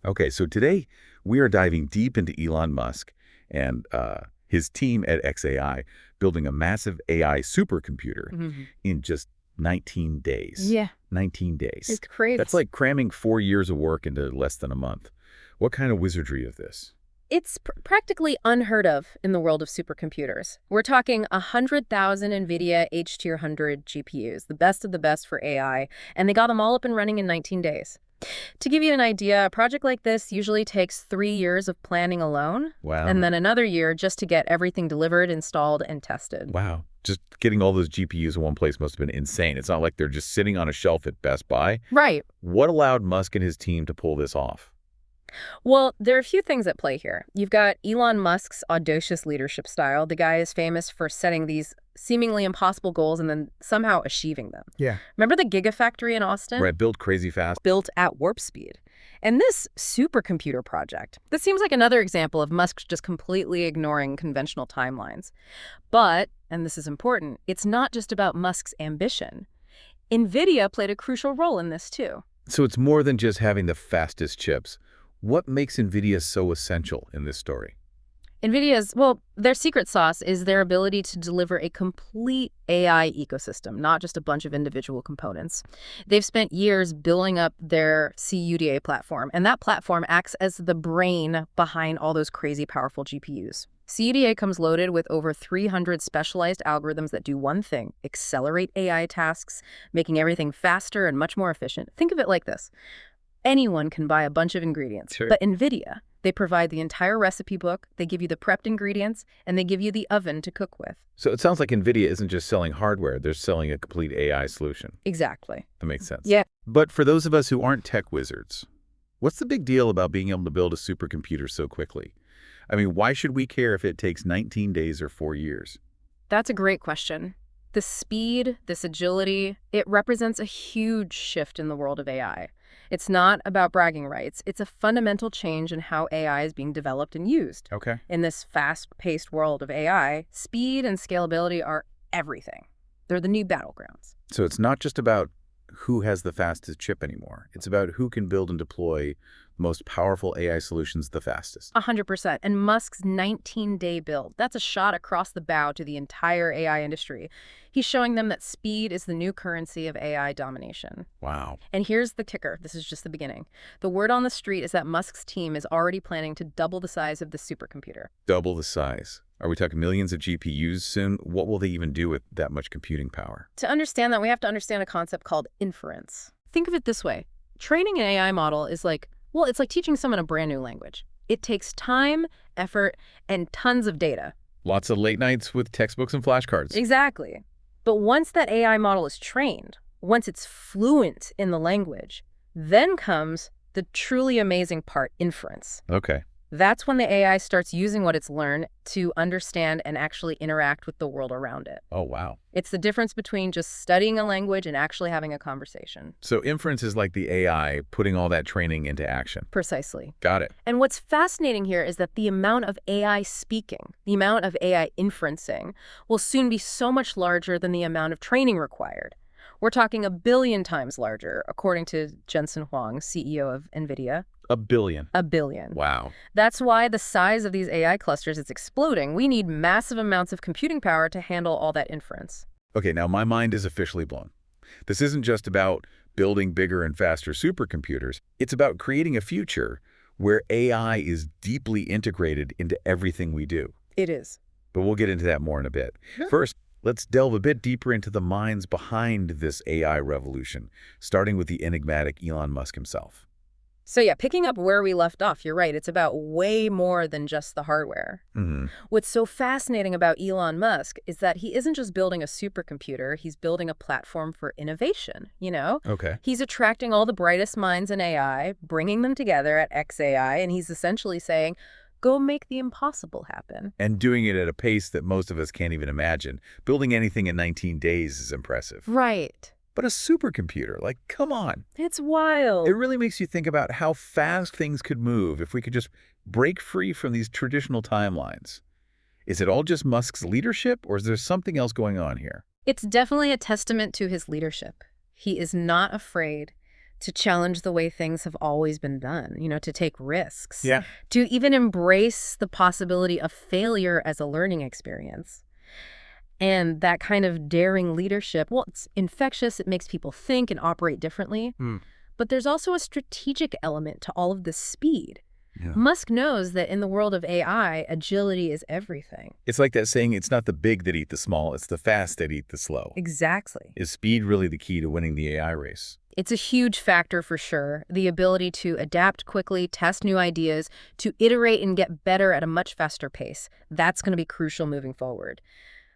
Okay, so today we are diving deep into Elon Musk and his team at x.AI building a massive AI supercomputer in just 19 days. Yeah, 19 days. it's crazy. That's like cramming 4 years of work into less than a month. What kind of wizardry is this? It's practically unheard of in the world of supercomputers. We're talking 100,000 NVIDIA H200 GPUs, the best of the best for AI, and they got them all up and running in 19 days. To give you an idea, a project like this usually takes 3 years of planning alone, Wow. and then another year just to get everything delivered, installed, and tested. Wow. Just getting all those GPUs in one place must have been insane. It's not like they're just sitting on a shelf at Best Buy. Right. What allowed Musk and his team to pull this off? Well, there are a few things at play here. You've got Elon Musk's audacious leadership style. The guy is famous for setting these seemingly impossible goals and then somehow achieving them. Yeah. Remember the Gigafactory in Austin? Right, build crazy fast. Built at warp speed. And this supercomputer project, this seems like another example of Musk just completely ignoring conventional timelines. But, and this is important, it's not just about Musk's ambition. NVIDIA played a crucial role in this too. So it's more than just having the fastest chips. What makes NVIDIA so essential in this story? NVIDIA's, their secret sauce is their ability to deliver a complete AI ecosystem, not just a bunch of individual components. They've spent years building up their CUDA platform, and that platform acts as the brain behind all those crazy powerful GPUs. CUDA comes loaded with over 300 specialized algorithms that do one thing: accelerate AI tasks, making everything faster and much more efficient. Think of it like this. Anyone can buy a bunch of ingredients, Sure. but NVIDIA, they provide the entire recipe book, they give you the prepped ingredients, and they give you the oven to cook with. So it sounds like NVIDIA isn't just selling hardware, they're selling a complete AI solution. Exactly. That makes sense. Yeah. But for those of us who aren't tech wizards, what's the big deal about being able to build a supercomputer so quickly? I mean, why should we care if it takes 19 days or 4 years? That's a great question. The speed, this agility, it represents a huge shift in the world of AI. It's not about bragging rights. It's a fundamental change in how AI is being developed and used. Okay. In this fast-paced world of AI, speed and scalability are everything. They're the new battlegrounds. So it's not just about who has the fastest chip anymore. It's about who can build and deploy the most powerful AI solutions the fastest. 100%. And Musk's 19-day build, that's a shot across the bow to the entire AI industry. He's showing them that speed is the new currency of AI domination. Wow. And here's the kicker. This is just the beginning. The word on the street is that Musk's team is already planning to double the size of the supercomputer. Double the size. Are we talking millions of GPUs soon? What will they even do with that much computing power? To understand that, we have to understand a concept called inference. Think of it this way. Training an AI model is it's like teaching someone a brand new language. It takes time, effort, and tons of data. Lots of late nights with textbooks and flashcards. Exactly. But once that AI model is trained, once it's fluent in the language, then comes the truly amazing part, inference. Okay. That's when the AI starts using what it's learned to understand and actually interact with the world around it. Oh, wow. It's the difference between just studying a language and actually having a conversation. So inference is like the AI putting all that training into action. Precisely. Got it. And what's fascinating here is that the amount of AI speaking, the amount of AI inferencing, will soon be so much larger than the amount of training required. We're talking 1 billion times larger, according to Jensen Huang, CEO of NVIDIA. 1 billion. 1 billion. Wow. That's why the size of these AI clusters is exploding. We need massive amounts of computing power to handle all that inference. Okay, now my mind is officially blown. This isn't just about building bigger and faster supercomputers. It's about creating a future where AI is deeply integrated into everything we do. It is. But we'll get into that more in a bit. First, let's delve a bit deeper into the minds behind this AI revolution, starting with the enigmatic Elon Musk himself. So yeah, picking up where we left off, you're right. It's about way more than just the hardware. What's so fascinating about Elon Musk is that he isn't just building a supercomputer, he's building a platform for innovation, Okay. He's attracting all the brightest minds in AI, bringing them together at x.AI, and he's essentially saying, go make the impossible happen. And doing it at a pace that most of us can't even imagine. Building anything in 19 days is impressive. Right. But a supercomputer, come on. It's wild. It really makes you think about how fast things could move if we could just break free from these traditional timelines. Is it all just Musk's leadership, or is there something else going on here? It's definitely a testament to his leadership. He is not afraid to challenge the way things have always been done, to take risks, Yeah. to even embrace the possibility of failure as a learning experience. And that kind of daring leadership, well, it's infectious. It makes people think and operate differently. But there's also a strategic element to all of this speed. Yeah. Musk knows that in the world of AI, agility is everything. It's like that saying, it's not the big that eat the small, it's the fast that eat the slow. Exactly. Is speed really the key to winning the AI race? It's a huge factor for sure. The ability to adapt quickly, test new ideas, to iterate and get better at a much faster pace. That's going to be crucial moving forward.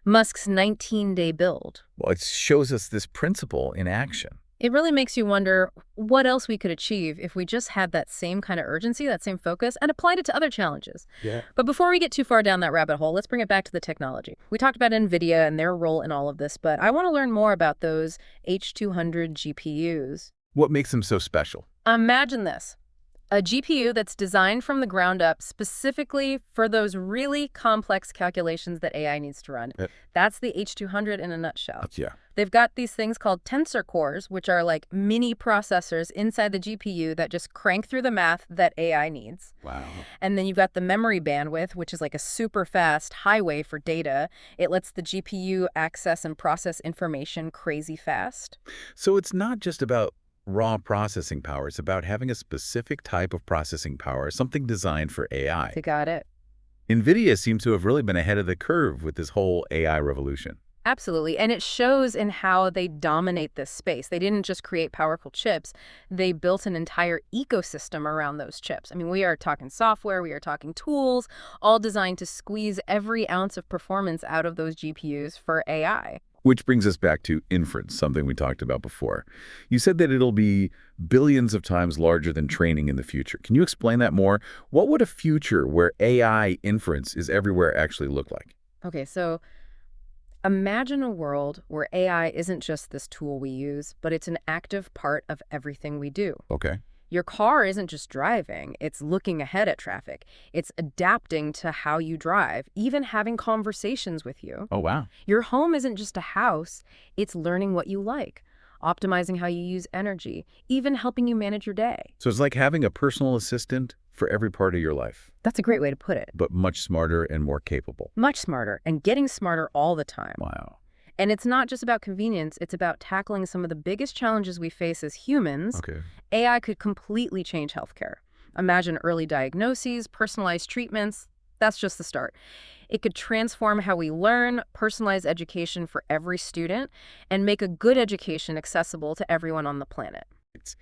Musk's 19-day build. Well, it shows us this principle in action. It really makes you wonder what else we could achieve if we just had that same kind of urgency, that same focus, and applied it to other challenges. Yeah. But before we get too far down that rabbit hole, let's bring it back to the technology. We talked about NVIDIA and their role in all of this, but I want to learn more about those H200 GPUs. What makes them so special? Imagine this. A GPU that's designed from the ground up specifically for those really complex calculations that AI needs to run. That's the H200 in a nutshell. Yeah. They've got these things called tensor cores, which are like mini processors inside the GPU that just crank through the math that AI needs. Wow. And then you've got the memory bandwidth, which is like a super fast highway for data. It lets the GPU access and process information crazy fast. So it's not just about raw processing power. It's about having a specific type of processing power, something designed for AI. You got it. NVIDIA seems to have really been ahead of the curve with this whole AI revolution. Absolutely. And it shows in how they dominate this space. They didn't just create powerful chips. They built an entire ecosystem around those chips. I mean, we are talking software, we are talking tools, all designed to squeeze every ounce of performance out of those GPUs for AI. Which brings us back to inference, something we talked about before. You said that it'll be billions of times larger than training in the future. Can you explain that more? What would a future where AI inference is everywhere actually look like? Okay, so imagine a world where AI isn't just this tool we use, but it's an active part of everything we do. Okay. Your car isn't just driving, it's looking ahead at traffic. It's adapting to how you drive, even having conversations with you. Oh, wow. Your home isn't just a house, it's learning what you like, optimizing how you use energy, even helping you manage your day. So it's like having a personal assistant for every part of your life, That's a great way to put it. but much smarter and more capable. Much smarter and getting smarter all the time. Wow. And it's not just about convenience, it's about tackling some of the biggest challenges we face as humans. Okay. AI could completely change healthcare. Imagine early diagnoses, personalized treatments. That's just the start. It could transform how we learn, personalize education for every student, and make a good education accessible to everyone on the planet. It's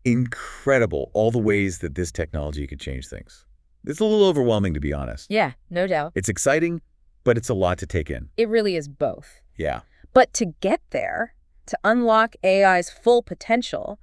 incredible all the ways that this technology could change things. It's a little overwhelming, to be honest. Yeah, no doubt. It's exciting, but it's a lot to take in. It really is both. Yeah. But to get there, to unlock AI's full potential,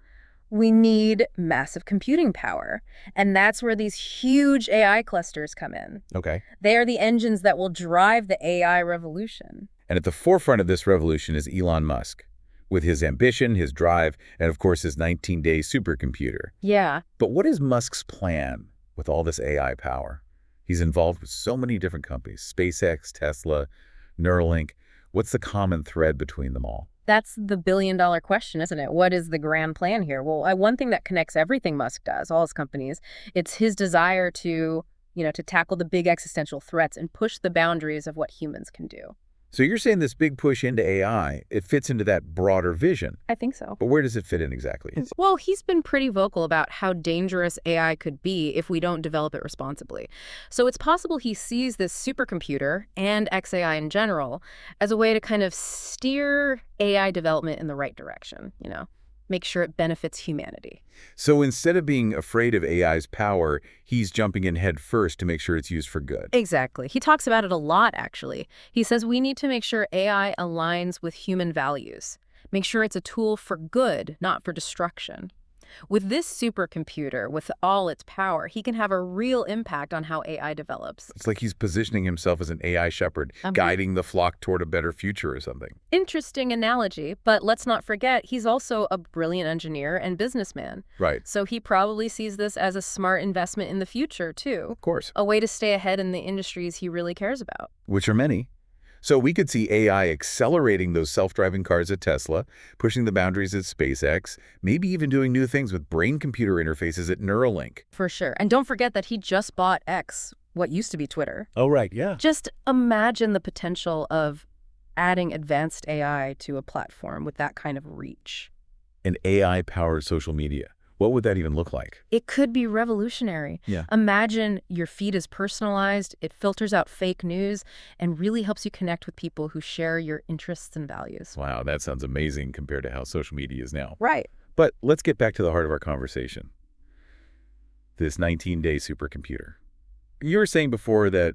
we need massive computing power. And that's where these huge AI clusters come in. Okay. They are the engines that will drive the AI revolution. And at the forefront of this revolution is Elon Musk, with his ambition, his drive, and of course his 19-day supercomputer. Yeah. But what is Musk's plan with all this AI power? He's involved with so many different companies, SpaceX, Tesla, Neuralink. What's the common thread between them all? That's the billion-dollar question, isn't it? What is the grand plan here? Well, one thing that connects everything Musk does, all his companies, it's his desire to tackle the big existential threats and push the boundaries of what humans can do. So you're saying this big push into AI, it fits into that broader vision. I think so. But where does it fit in exactly? Well, he's been pretty vocal about how dangerous AI could be if we don't develop it responsibly. So it's possible he sees this supercomputer and x.AI in general as a way to kind of steer AI development in the right direction, make sure it benefits humanity. So instead of being afraid of AI's power, he's jumping in head first to make sure it's used for good. Exactly. He talks about it a lot, actually. He says we need to make sure AI aligns with human values. Make sure it's a tool for good, not for destruction. With this supercomputer, with all its power, he can have a real impact on how AI develops. It's like he's positioning himself as an AI shepherd, guiding the flock toward a better future or something. Interesting analogy, but let's not forget he's also a brilliant engineer and businessman. Right. So he probably sees this as a smart investment in the future, too. Of course. A way to stay ahead in the industries he really cares about. Which are many. So we could see AI accelerating those self-driving cars at Tesla, pushing the boundaries at SpaceX, maybe even doing new things with brain-computer interfaces at Neuralink. For sure. And don't forget that he just bought X, what used to be Twitter. Oh, right, yeah. Just imagine the potential of adding advanced AI to a platform with that kind of reach. An AI-powered social media. What would that even look like? It could be revolutionary. Yeah. Imagine your feed is personalized, it filters out fake news, and really helps you connect with people who share your interests and values. Wow, that sounds amazing compared to how social media is now. Right. But let's get back to the heart of our conversation. This 19-day supercomputer. You were saying before that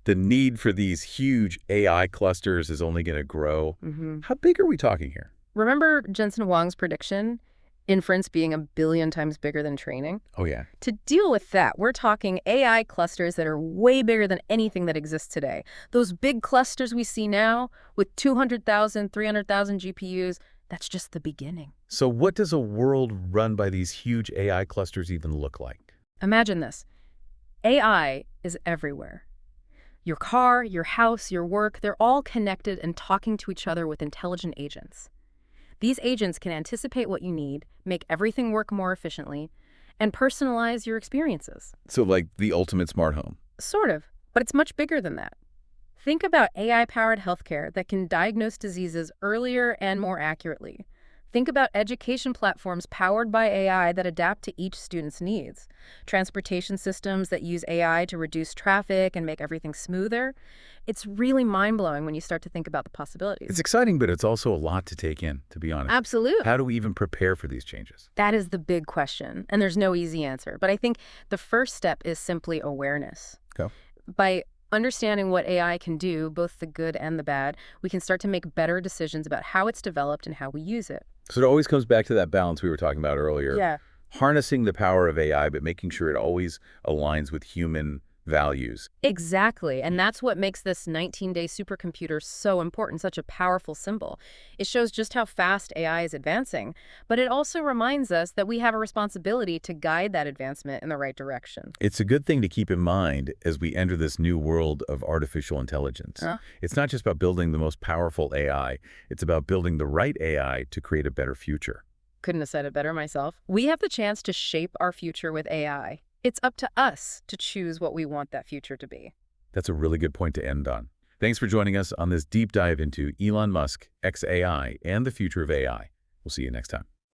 the need for these huge AI clusters is only going to grow. How big are we talking here? Remember Jensen Huang's prediction? Inference being 1 billion times bigger than training? Oh, yeah. To deal with that, we're talking AI clusters that are way bigger than anything that exists today. Those big clusters we see now with 200,000, 300,000 GPUs, that's just the beginning. So what does a world run by these huge AI clusters even look like? Imagine this. AI is everywhere. Your car, your house, your work, they're all connected and talking to each other with intelligent agents. These agents can anticipate what you need, make everything work more efficiently, and personalize your experiences. So like the ultimate smart home. Sort of, but it's much bigger than that. Think about AI-powered healthcare that can diagnose diseases earlier and more accurately. Think about education platforms powered by AI that adapt to each student's needs. Transportation systems that use AI to reduce traffic and make everything smoother. It's really mind-blowing when you start to think about the possibilities. It's exciting, but it's also a lot to take in, to be honest. Absolutely. How do we even prepare for these changes? That is the big question, and there's no easy answer. But I think the first step is simply awareness. Okay. By understanding what AI can do, both the good and the bad, we can start to make better decisions about how it's developed and how we use it. So it always comes back to that balance we were talking about earlier. Yeah. Harnessing the power of AI, but making sure it always aligns with human values. Exactly. And that's what makes this 19-day supercomputer so important, such a powerful symbol. It shows just how fast AI is advancing, but it also reminds us that we have a responsibility to guide that advancement in the right direction. It's a good thing to keep in mind as we enter this new world of artificial intelligence. It's not just about building the most powerful AI, it's about building the right AI to create a better future. Couldn't have said it better myself. We have the chance to shape our future with AI. It's up to us to choose what we want that future to be. That's a really good point to end on. Thanks for joining us on this deep dive into Elon Musk, x.AI, and the future of AI. We'll see you next time.